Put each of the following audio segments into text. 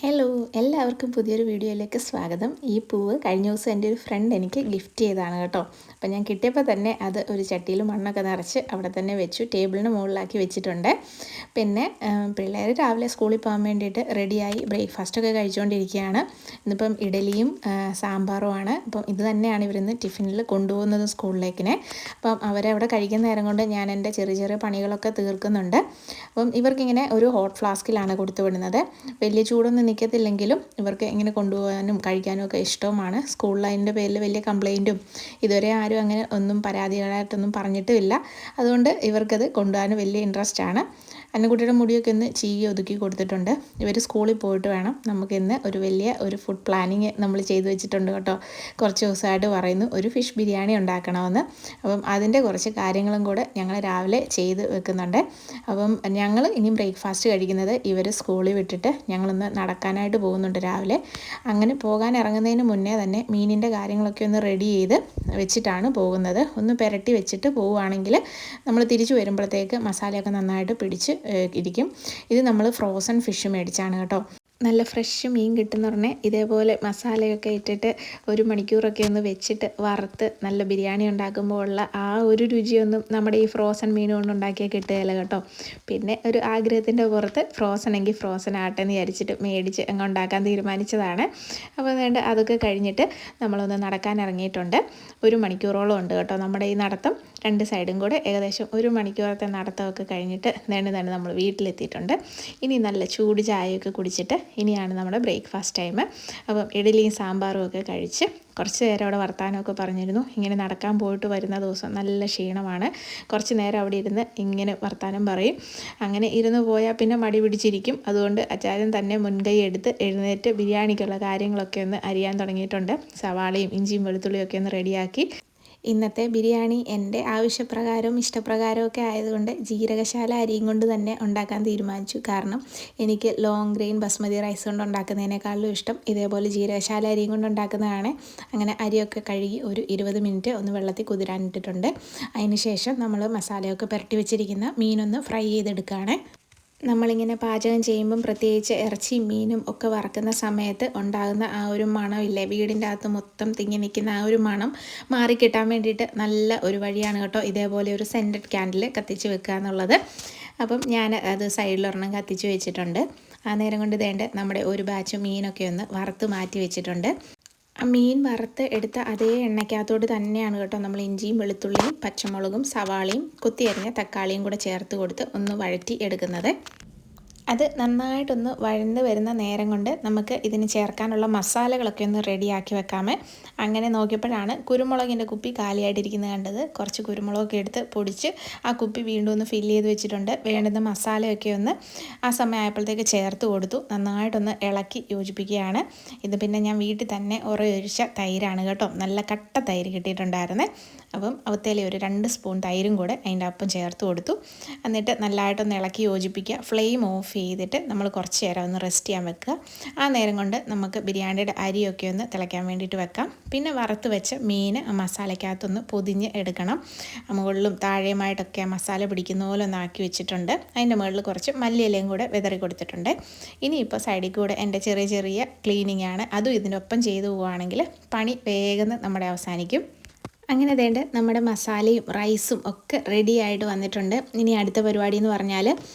Hello, എല്ലാവർക്കും പുതിയൊരു വീഡിയോയിലേക്ക് സ്വാഗതം. ഈ പൂവ് കഴിഞ്ഞ ദിവസം എൻ്റെ ഒരു ഫ്രണ്ട് എനിക്ക് ഗിഫ്റ്റ് ചെയ്തതാണ് കേട്ടോ. അപ്പോൾ ഞാൻ കിട്ടിയപ്പോൾ തന്നെ അത് ഒരു ചട്ടിയിൽ മണ്ണൊക്കെ നിറച്ച് അവിടെ തന്നെ വെച്ചു, ടേബിളിന് മുകളിലാക്കി വെച്ചിട്ടുണ്ട്. പിന്നെ പിള്ളേർ രാവിലെ സ്കൂളിൽ പോകാൻ വേണ്ടിയിട്ട് റെഡിയായി ബ്രേക്ക്ഫാസ്റ്റൊക്കെ കഴിച്ചുകൊണ്ടിരിക്കുകയാണ്. ഇന്നിപ്പം ഇഡലിയും സാമ്പാറുമാണ്. അപ്പം ഇത് തന്നെയാണ് ഇവരിന്ന് ടിഫിനിൽ കൊണ്ടുപോകുന്നത് സ്കൂളിലേക്കിനെ. അപ്പം അവരവിടെ കഴിക്കുന്ന നേരം കൊണ്ട് ഞാൻ എൻ്റെ ചെറിയ ചെറിയ പണികളൊക്കെ തീർക്കുന്നുണ്ട്. അപ്പം ഇവർക്കിങ്ങനെ ഒരു ഹോട്ട് ഫ്ലാസ്കിലാണ് കൊടുത്തു വിടുന്നത്. വലിയ ചൂടൊന്നും നിൽക്കത്തില്ലെങ്കിലും ഇവർക്ക് ഇങ്ങനെ കൊണ്ടുപോകാനും കഴിക്കാനും ഒക്കെ ഇഷ്ടവുമാണ്. സ്കൂളിൽ അതിൻ്റെ പേരിൽ വലിയ കംപ്ലൈൻറ്റും ഇതുവരെ ആരും അങ്ങനെ ഒന്നും പരാതികളായിട്ടൊന്നും പറഞ്ഞിട്ടുമില്ല. അതുകൊണ്ട് ഇവർക്കത് കൊണ്ടുപോകാൻ വലിയ ഇൻട്രസ്റ്റ് ആണ്. അന്നക്കുട്ടിയുടെ മുടിയൊക്കെ ഒന്ന് ചീകി ഒതുക്കി കൊടുത്തിട്ടുണ്ട്. ഇവർ സ്കൂളിൽ പോയിട്ട് വേണം നമുക്കിന്ന് ഒരു ഫുഡ് പ്ലാനിങ് നമ്മൾ ചെയ്തു വെച്ചിട്ടുണ്ട് കേട്ടോ. കുറച്ച് ദിവസമായിട്ട് പറയുന്നു ഒരു ഫിഷ് ബിരിയാണി ഉണ്ടാക്കണമെന്ന്. അപ്പം അതിൻ്റെ കുറച്ച് കാര്യങ്ങളും കൂടെ ഞങ്ങൾ രാവിലെ ചെയ്ത് വെക്കുന്നുണ്ട്. അപ്പം ഞങ്ങൾ ഇനി ബ്രേക്ക്ഫാസ്റ്റ് കഴിക്കുന്നത് ഇവർ സ്കൂളിൽ വിട്ടിട്ട് ഞങ്ങളൊന്ന് നടക്കാനായിട്ട് പോകുന്നുണ്ട് രാവിലെ. അങ്ങനെ പോകാൻ ഇറങ്ങുന്നതിന് മുന്നേ തന്നെ മീനിൻ്റെ കാര്യങ്ങളൊക്കെ ഒന്ന് റെഡി ചെയ്ത് വെച്ചിട്ടാണ് പോകുന്നത്. ഒന്ന് പുരട്ടി വെച്ചിട്ട് പോവുകയാണെങ്കിൽ നമ്മൾ തിരിച്ചു വരുമ്പോഴത്തേക്ക് മസാലയൊക്കെ നന്നായിട്ട് പിടിച്ച് ഇരിക്കും. ഇത് നമ്മൾ ഫ്രോസൺ ഫിഷ് മേടിച്ചാണ് കേട്ടോ. നല്ല ഫ്രഷ് മീൻ കിട്ടുന്ന പറഞ്ഞാൽ ഇതേപോലെ മസാലയൊക്കെ ഇട്ടിട്ട് 1 മണിക്കൂറൊക്കെ ഒന്ന് വെച്ചിട്ട് വറുത്ത് നല്ല ബിരിയാണി ഉണ്ടാക്കുമ്പോൾ ഉള്ള ആ ഒരു രുചിയൊന്നും നമ്മുടെ ഈ ഫ്രോസൺ മീൻ കൊണ്ട് ഉണ്ടാക്കിയാൽ കിട്ടുകയില്ല കേട്ടോ. പിന്നെ ഒരു ആഗ്രഹത്തിൻ്റെ പുറത്ത് ഫ്രോസൺ എങ്കിൽ ഫ്രോസൺ ആട്ടെ എന്ന് വിചാരിച്ചിട്ട് മേടിച്ച് അങ്ങ് ഉണ്ടാക്കാൻ തീരുമാനിച്ചതാണ്. അപ്പോൾ അതുകൊണ്ട് അതൊക്കെ കഴിഞ്ഞിട്ട് നമ്മളൊന്ന് നടക്കാൻ ഇറങ്ങിയിട്ടുണ്ട്. 1 മണിക്കൂറോളം ഉണ്ട് കേട്ടോ നമ്മുടെ ഈ നടത്തം. 2 സൈഡും കൂടെ ഏകദേശം 1 മണിക്കൂറത്തെ നടത്തമൊക്കെ കഴിഞ്ഞിട്ട് തന്നെ നമ്മൾ വീട്ടിലെത്തിയിട്ടുണ്ട്. ഇനി നല്ല ചൂട് ചായയൊക്കെ കുടിച്ചിട്ട് ഇനിയാണ് നമ്മുടെ ബ്രേക്ക്ഫാസ്റ്റ് ടൈം. അപ്പം ഇഡലിയും സാമ്പാറും ഒക്കെ കഴിച്ച് കുറച്ച് നേരം അവിടെ വർത്താനമൊക്കെ പറഞ്ഞിരുന്നു. ഇങ്ങനെ നടക്കാൻ പോയിട്ട് വരുന്ന ദിവസം നല്ല ക്ഷീണമാണ്. കുറച്ച് നേരം അവിടെ ഇരുന്ന് ഇങ്ങനെ വർത്താനം പറയും. അങ്ങനെ ഇരുന്ന് പോയാൽ പിന്നെ മടി പിടിച്ചിരിക്കും. അതുകൊണ്ട് അച്ചായൻ തന്നെ മുൻകൈ എടുത്ത് എഴുന്നേറ്റ് ബിരിയാണിക്കുള്ള കാര്യങ്ങളൊക്കെ ഒന്ന് അരിയാൻ തുടങ്ങിയിട്ടുണ്ട്. സവാളയും ഇഞ്ചിയും വെളുത്തുള്ളിയും ഒക്കെ ഒന്ന് റെഡിയാക്കി. ഇന്നത്തെ ബിരിയാണി എൻ്റെ ആവശ്യപ്രകാരവും ഇഷ്ടപ്രകാരവും ഒക്കെ ആയതുകൊണ്ട് ജീരകശാല അരിയും കൊണ്ട് തന്നെ ഉണ്ടാക്കാൻ തീരുമാനിച്ചു. കാരണം എനിക്ക് ലോങ് ഗ്രെയിൻ ബസ്മതി റൈസ് കൊണ്ട് ഉണ്ടാക്കുന്നതിനേക്കാളും ഇഷ്ടം ഇതേപോലെ ജീരകശാല അരിയും കൊണ്ട് ഉണ്ടാക്കുന്നതാണ്. അങ്ങനെ അരിയൊക്കെ കഴുകി ഒരു 20 മിനിറ്റ് ഒന്ന് വെള്ളത്തിൽ കുതിരാനിട്ടിട്ടുണ്ട്. അതിന് ശേഷം നമ്മൾ മസാലയൊക്കെ പുരട്ടി വെച്ചിരിക്കുന്ന മീനൊന്ന് ഫ്രൈ ചെയ്തെടുക്കുകയാണ്. നമ്മളിങ്ങനെ പാചകം ചെയ്യുമ്പം പ്രത്യേകിച്ച് ഇറച്ചിയും മീനും ഒക്കെ വറക്കുന്ന സമയത്ത് ഉണ്ടാകുന്ന ആ ഒരു മണമില്ലേ, വീടിൻ്റെ അകത്ത് മൊത്തം തിങ്ങി നിൽക്കുന്ന ആ ഒരു മണം മാറിക്കിട്ടാൻ വേണ്ടിയിട്ട് നല്ല ഒരു വഴിയാണ് കേട്ടോ ഇതേപോലെ ഒരു സെൻറ്റഡ് ക്യാൻഡിൽ കത്തിച്ച് വെക്കുക എന്നുള്ളത്. അപ്പം ഞാൻ അത് സൈഡിലൊരെണ്ണം കത്തിച്ച് വെച്ചിട്ടുണ്ട്. ആ നേരം കൊണ്ട് ഇതേണ്ട നമ്മുടെ ഒരു ബാച്ച് മീനൊക്കെ ഒന്ന് വറുത്ത് മാറ്റി വെച്ചിട്ടുണ്ട്. ആ മീൻ വറുത്ത് എടുത്ത അതേ എണ്ണയ്ക്കകത്തോട് തന്നെയാണ് കേട്ടോ നമ്മൾ ഇഞ്ചിയും വെളുത്തുള്ളിയും പച്ചമുളകും സവാളയും കൊത്തിയരിഞ്ഞ തക്കാളിയും കൂടെ ചേർത്ത് കൊടുത്ത് ഒന്ന് വഴറ്റി എടുക്കുന്നത്. അത് നന്നായിട്ടൊന്ന് വഴന്ന് വരുന്ന നേരം കൊണ്ട് നമുക്ക് ഇതിന് ചേർക്കാനുള്ള മസാലകളൊക്കെ ഒന്ന് റെഡിയാക്കി വെക്കാമേ. അങ്ങനെ നോക്കിയപ്പോഴാണ് കുരുമുളകിൻ്റെ കുപ്പി കാലിയായിട്ടിരിക്കുന്നത് കണ്ടത്. കുറച്ച് കുരുമുളകൊക്കെ എടുത്ത് പൊടിച്ച് ആ കുപ്പി വീണ്ടും ഒന്ന് ഫില്ല് ചെയ്ത് വെച്ചിട്ടുണ്ട്. വേണ്ടുന്ന മസാലയൊക്കെ ഒന്ന് ആ സമയമായപ്പോഴത്തേക്ക് ചേർത്ത് കൊടുത്തു. നന്നായിട്ടൊന്ന് ഇളക്കി യോജിപ്പിക്കുകയാണ്. ഇത് പിന്നെ ഞാൻ വീട്ടിൽ തന്നെ ഉറയൊഴിച്ച തൈരാണ് കേട്ടോ. നല്ല കട്ട തൈര് കിട്ടിയിട്ടുണ്ടായിരുന്നേ. അപ്പം അവത്തേലെ ഒരു 2 സ്പൂൺ തൈരും കൂടെ അതിൻ്റെ ഒപ്പം ചേർത്ത് കൊടുത്തു. എന്നിട്ട് നല്ലതായിട്ടൊന്ന് ഇളക്കി യോജിപ്പിക്കുക. ഫ്ലെയിം ഓഫ് ചെയ്തിട്ട് നമ്മൾ കുറച്ച് നേരം ഒന്ന് റെസ്റ്റ് ചെയ്യാൻ വെക്കുക. ആ നേരം കൊണ്ട് നമുക്ക് ബിരിയാണിയുടെ അരിയൊക്കെ ഒന്ന് തിളയ്ക്കാൻ വേണ്ടിയിട്ട് വെക്കാം. പിന്നെ വറുത്ത് വെച്ച മീൻ ആ മസാലയ്ക്കകത്തൊന്ന് പൊതിഞ്ഞ് എടുക്കണം. മുകളിലും താഴെയുമായിട്ടൊക്കെ ആ മസാല പിടിക്കുന്ന പോലെ ഒന്ന് ആക്കി വെച്ചിട്ടുണ്ട്. അതിൻ്റെ മുകളിൽ കുറച്ച് മല്ലിയിലയും കൂടെ വിതറി കൊടുത്തിട്ടുണ്ട്. ഇനിയിപ്പോൾ സൈഡിൽ കൂടെ എൻ്റെ ചെറിയ ചെറിയ ക്ലീനിങ് ആണ്. അതും ഇതിനൊപ്പം ചെയ്തു പോവുകയാണെങ്കിൽ പണി വേഗം നമ്മുടെ അവസാനിക്കും. അങ്ങനെ വേണ്ട നമ്മുടെ മസാലയും റൈസും ഒക്കെ റെഡി ആയിട്ട് വന്നിട്ടുണ്ട്. ഇനി അടുത്ത പരിപാടി എന്ന് പറഞ്ഞാൽ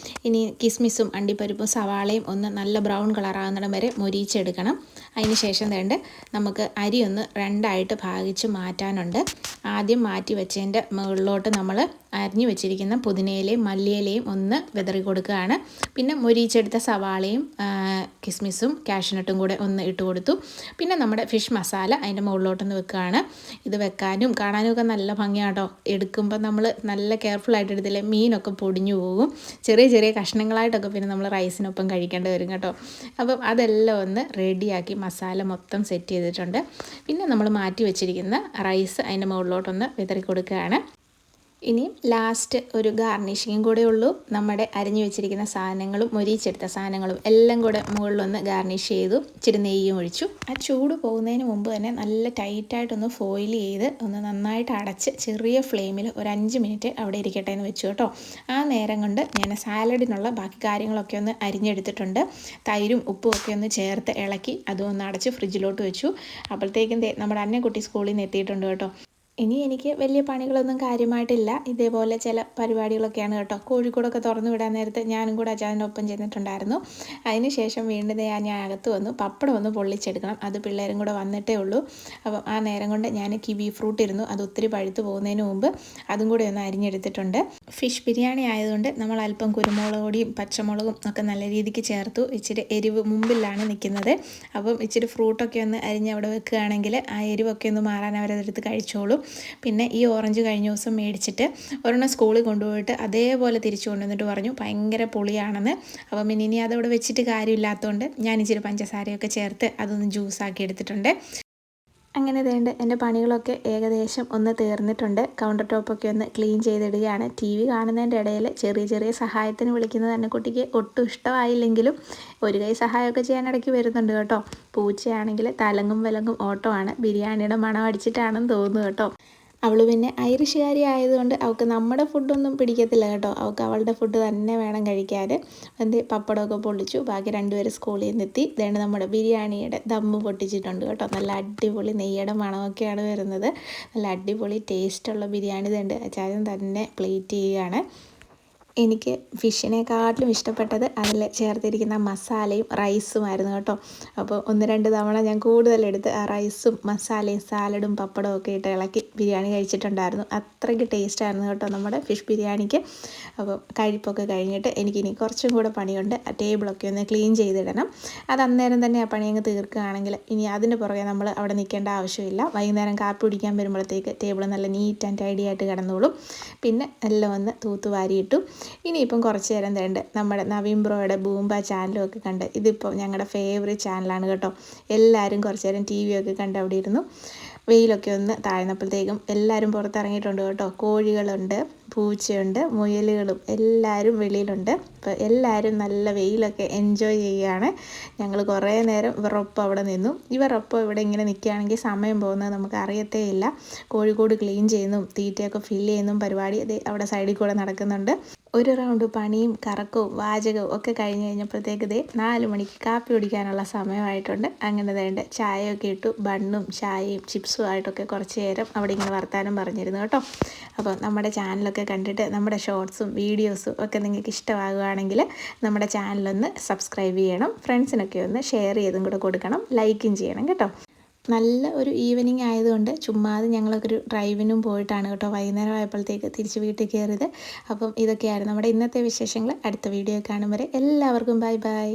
ഇനി കിസ്മിസും അണ്ടിപ്പരിപ്പും സവാളയും ഒന്ന് നല്ല ബ്രൗൺ കളറാകുന്നിടം വരെ മൊരിയിച്ചെടുക്കണം. അതിന് ശേഷം വേണ്ട നമുക്ക് അരി ഒന്ന് 2ആയിട്ട് ഭാഗിച്ച് മാറ്റാനുണ്ട്. ആദ്യം മാറ്റി വെച്ചതിൻ്റെ മുകളിലോട്ട് നമ്മൾ അരിഞ്ഞു വെച്ചിരിക്കുന്ന പുതിനയിലയും മല്ലിയിലയും ഒന്ന് വിതറി കൊടുക്കുകയാണ്. പിന്നെ മൊരിയിച്ചെടുത്ത സവാളയും കിസ്മിസും കാഷ്നട്ടും കൂടെ ഒന്ന് ഇട്ട് കൊടുത്തു. പിന്നെ നമ്മുടെ ഫിഷ് മസാല അതിൻ്റെ മുകളിലോട്ടൊന്ന് വെക്കുകയാണ്. ഇത് വെക്കാനും കാണാനും ഒക്കെ നല്ല ഭംഗിയാട്ടോ. എടുക്കുമ്പോൾ നമ്മൾ നല്ല കെയർഫുള്ളായിട്ട് എടുത്തില്ലേ മീനൊക്കെ പൊടിഞ്ഞു പോകും. ചെറിയ ചെറിയ കഷ്ണങ്ങളായിട്ടൊക്കെ പിന്നെ നമ്മൾ റൈസിനൊപ്പം കഴിക്കേണ്ടി വരും കേട്ടോ. അപ്പം അതെല്ലാം ഒന്ന് റെഡിയാക്കി മസാല മൊത്തം സെറ്റ് ചെയ്തിട്ടുണ്ട്. പിന്നെ നമ്മൾ മാറ്റി വെച്ചിരിക്കുന്ന റൈസ് അതിൻ്റെ മുകളിലോട്ടൊന്ന് വിതറി കൊടുക്കുകയാണ്. ഇനി ലാസ്റ്റ് ഒരു ഗാർണിഷിങ്ങും കൂടെ ഉള്ളൂ. നമ്മുടെ അരിഞ്ഞു വെച്ചിരിക്കുന്ന സാധനങ്ങളും മൊരിയിച്ചെടുത്ത സാധനങ്ങളും എല്ലാം കൂടെ മുകളിലൊന്ന് ഗാർണിഷ് ചെയ്തു. ഇച്ചിരി നെയ്യും ഒഴിച്ചു. ആ ചൂട് പോകുന്നതിന് മുമ്പ് തന്നെ നല്ല ടൈറ്റായിട്ടൊന്ന് ഫോയിൽ ചെയ്ത് ഒന്ന് നന്നായിട്ട് അടച്ച് ചെറിയ ഫ്ലെയിമിൽ ഒരു 5 മിനിറ്റ് അവിടെ ഇരിക്കട്ടെ എന്ന് വെച്ചു കേട്ടോ. ആ നേരം കൊണ്ട് ഞാൻ സാലഡിനുള്ള ബാക്കി കാര്യങ്ങളൊക്കെ ഒന്ന് അരിഞ്ഞെടുത്തിട്ടുണ്ട്. തൈരും ഉപ്പും ഒക്കെ ഒന്ന് ചേർത്ത് ഇളക്കി അതും ഒന്ന് അടച്ച് ഫ്രിഡ്ജിലോട്ട് വെച്ചു. അപ്പോഴത്തേക്കും നമ്മുടെ അന്നക്കുട്ടി സ്കൂളിൽ നിന്ന് എത്തിയിട്ടുണ്ട് കേട്ടോ. ഇനി എനിക്ക് വലിയ പണികളൊന്നും കാര്യമായിട്ടില്ല. ഇതേപോലെ ചില പരിപാടികളൊക്കെയാണ് കേട്ടോ. കോഴിക്കോടൊക്കെ തുറന്നു വിടാൻ നേരത്തെ ഞാനും കൂടെ അച്ചായൻ്റെ ഒപ്പം ചെന്നിട്ടുണ്ടായിരുന്നു. അതിന് ശേഷം വീണ്ടും ഞാൻ അകത്ത് വന്നു. പപ്പടം ഒന്ന് പൊള്ളിച്ചെടുക്കണം. അത് പിള്ളേരും കൂടെ വന്നിട്ടേ ഉള്ളൂ. അപ്പം ആ നേരം കൊണ്ട് ഞാൻ കിവി ഫ്രൂട്ട് ഇരുന്നു. അത് ഒത്തിരി പഴുത്ത് പോകുന്നതിന് മുമ്പ് അതും കൂടെ ഒന്ന് അരിഞ്ഞെടുത്തിട്ടുണ്ട്. ഫിഷ് ബിരിയാണി ആയതുകൊണ്ട് നമ്മൾ അല്പം കുരുമുളക് പൊടിയും പച്ചമുളകും ഒക്കെ നല്ല രീതിക്ക് ചേർത്തു. ഇച്ചിരി എരിവ് മുമ്പിലാണ് നിൽക്കുന്നത്. അപ്പം ഇച്ചിരി ഫ്രൂട്ടൊക്കെ ഒന്ന് അരിഞ്ഞ് അവിടെ വെക്കുകയാണെങ്കിൽ ആ എരിവൊക്കെ ഒന്ന് മാറാൻ അവരതെടുത്ത് കഴിച്ചോളും. പിന്നെ ഈ ഓറഞ്ച് കഴിഞ്ഞ ദിവസം മേടിച്ചിട്ട് ഒരെണ്ണം സ്കൂളിൽ കൊണ്ടുപോയിട്ട് അതേപോലെ തിരിച്ചു കൊണ്ടുവന്നിട്ട് പറഞ്ഞു ഭയങ്കര പുളിയാണെന്ന്. അപ്പം പിന്നെ ഇനി അതവിടെ വെച്ചിട്ട് കാര്യമില്ലാത്തതുകൊണ്ട് ഞാൻ ഇച്ചിരി പഞ്ചസാരയൊക്കെ ചേർത്ത് അതൊന്ന് ജ്യൂസാക്കി എടുത്തിട്ടുണ്ട്. അങ്ങനെ വേണ്ട എൻ്റെ പണികളൊക്കെ ഏകദേശം ഒന്ന് തീർന്നിട്ടുണ്ട്. കൗണ്ടർ ടോപ്പൊക്കെ ഒന്ന് ക്ലീൻ ചെയ്തിടുകയാണ്. ടി വി കാണുന്നതിൻ്റെ ഇടയിൽ ചെറിയ ചെറിയ സഹായത്തിന് വിളിക്കുന്നത് അന്നക്കുട്ടിക്ക് ഒട്ടും ഇഷ്ടമായില്ലെങ്കിലും ഒരു കൈ സഹായമൊക്കെ ചെയ്യാൻ ഇടയ്ക്ക് വരുന്നുണ്ട് കേട്ടോ. പൂച്ചയാണെങ്കിൽ തലങ്ങും വിലങ്ങും ഓട്ടമാണ്. ബിരിയാണിയുടെ മണം അടിച്ചിട്ടാണെന്ന് തോന്നുന്നു കേട്ടോ. അവൾ പിന്നെ ഐറിഷുകാരി ആയതുകൊണ്ട് അവൾക്ക് നമ്മുടെ ഫുഡൊന്നും പിടിക്കത്തില്ല കേട്ടോ. അവൾക്ക് അവളുടെ ഫുഡ് തന്നെ വേണം കഴിക്കാൻ. പപ്പടമൊക്കെ പൊള്ളിച്ചു. ബാക്കി രണ്ടുപേരും സ്കൂളിൽ നിന്ന് എത്തി. ഇതാണ് നമ്മുടെ ബിരിയാണിയുടെ ദമ്മ് പൊട്ടിച്ചിട്ടുണ്ട് കേട്ടോ. നല്ല അടിപൊളി നെയ്യുടെ മണമൊക്കെയാണ് വരുന്നത്. നല്ല അടിപൊളി ടേസ്റ്റുള്ള ബിരിയാണി ഇതുണ്ട്. അച്ചായൻ തന്നെ പ്ലേറ്റ് ചെയ്യുകയാണ്. എനിക്ക് ഫിഷിനെക്കാട്ടിലും ഇഷ്ടപ്പെട്ടത് അതിൽ ചേർത്തിരിക്കുന്ന മസാലയും റൈസുമായിരുന്നു കേട്ടോ. അപ്പോൾ 1-2 തവണ ഞാൻ കൂടുതലെടുത്ത് ആ റൈസും മസാലയും സാലഡും പപ്പടവും ഒക്കെ ഇട്ട് ഇളക്കി ബിരിയാണി കഴിച്ചിട്ടുണ്ടായിരുന്നു. അത്രയ്ക്ക് ടേസ്റ്റായിരുന്നു കേട്ടോ നമ്മുടെ ഫിഷ് ബിരിയാണിക്ക്. അപ്പോൾ കഴിപ്പൊക്കെ കഴിഞ്ഞിട്ട് എനിക്കിനി കുറച്ചും കൂടെ പണിയുണ്ട്. ആ ടേബിളൊക്കെ ഒന്ന് ക്ലീൻ ചെയ്തിടണം. അത് അന്നേരം തന്നെ ആ പണി അങ്ങ് തീർക്കുകയാണെങ്കിൽ ഇനി അതിന് പുറകെ നമ്മൾ അവിടെ നിൽക്കേണ്ട ആവശ്യമില്ല. വൈകുന്നേരം കാപ്പി കുടിക്കാൻ വരുമ്പോഴത്തേക്ക് ടേബിൾ നല്ല നീറ്റ് ആൻഡ് ടൈഡി ആയിട്ട് കിടന്നോളും. പിന്നെ എല്ലാം ഒന്ന് തൂത്തുവാരിയിട്ടു. ഇനിയിപ്പം കുറച്ച് നേരം തേണ്ട നമ്മുടെ നവീൻ ബ്രോയുടെ ബൂംബ ചാനലും ഒക്കെ കണ്ട്. ഇതിപ്പോൾ ഞങ്ങളുടെ ഫേവറേറ്റ് ചാനലാണ് കേട്ടോ. എല്ലാവരും കുറച്ച് നേരം ടി വി ഒക്കെ കണ്ട് അവിടെ ഇരുന്നു. വെയിലൊക്കെ ഒന്ന് താഴ്ന്നപ്പോഴത്തേക്കും എല്ലാവരും പുറത്തിറങ്ങിയിട്ടുണ്ട് കേട്ടോ. കോഴികളുണ്ട്, പൂച്ചയുണ്ട്, മുയലുകളും എല്ലാവരും വെളിയിലുണ്ട്. അപ്പോൾ എല്ലാവരും നല്ല വെയിലൊക്കെ എൻജോയ് ചെയ്യുകയാണ്. ഞങ്ങൾ കുറേ നേരം ഇവരൊപ്പം അവിടെ നിന്നു. ഇവരൊപ്പം ഇവിടെ ഇങ്ങനെ നിൽക്കുകയാണെങ്കിൽ സമയം പോകുന്നത് നമുക്ക് അറിയത്തേ ഇല്ല. കോഴിക്കോട് ക്ലീൻ ചെയ്യുന്നതും തീറ്റയൊക്കെ ഫില്ല് ചെയ്യുന്നതും പരിപാടി അവിടെ സൈഡിൽ കൂടെ നടക്കുന്നുണ്ട്. ഒരു റൗണ്ട് പണിയും കറക്കവും വാചകവും ഒക്കെ കഴിഞ്ഞ് കഴിഞ്ഞപ്പോഴത്തേക്ക് 4 മണിക്ക് കാപ്പി കുടിക്കാനുള്ള സമയമായിട്ടുണ്ട്. അങ്ങനെ വേണ്ട ചായയൊക്കെ ഇട്ടു. ബണ്ണും ചായയും ചിപ്സും ആയിട്ടൊക്കെ കുറച്ച് നേരം അവിടെ ഇങ്ങനെ വർത്താനം പറഞ്ഞിരുന്നു കേട്ടോ. അപ്പോൾ നമ്മുടെ ചാനലൊക്കെ കണ്ടിട്ട് നമ്മുടെ ഷോർട്സും വീഡിയോസും ഒക്കെ നിങ്ങൾക്ക് ഇഷ്ടമാകുകയാണെങ്കിൽ നമ്മുടെ ചാനലൊന്ന് സബ്സ്ക്രൈബ് ചെയ്യണം. ഫ്രണ്ട്സിനൊക്കെ ഒന്ന് ഷെയർ ചെയ്തും കൂടെ കൊടുക്കണം. ലൈക്കും ചെയ്യണം കേട്ടോ. നല്ല ഒരു ഈവനിങ് ആയതുകൊണ്ട് ചുമ്മാതെ ഞങ്ങളൊക്കെ ഒരു ഡ്രൈവിനും പോയിട്ടാണ് കേട്ടോ വൈകുന്നേരം ആയപ്പോഴത്തേക്ക് തിരിച്ച് വീട്ടിൽ കയറിയത്. അപ്പം ഇതൊക്കെയായിരുന്നു നമ്മുടെ ഇന്നത്തെ വിശേഷങ്ങൾ. അടുത്ത വീഡിയോ കാണും വരെ എല്ലാവർക്കും ബൈ ബൈ.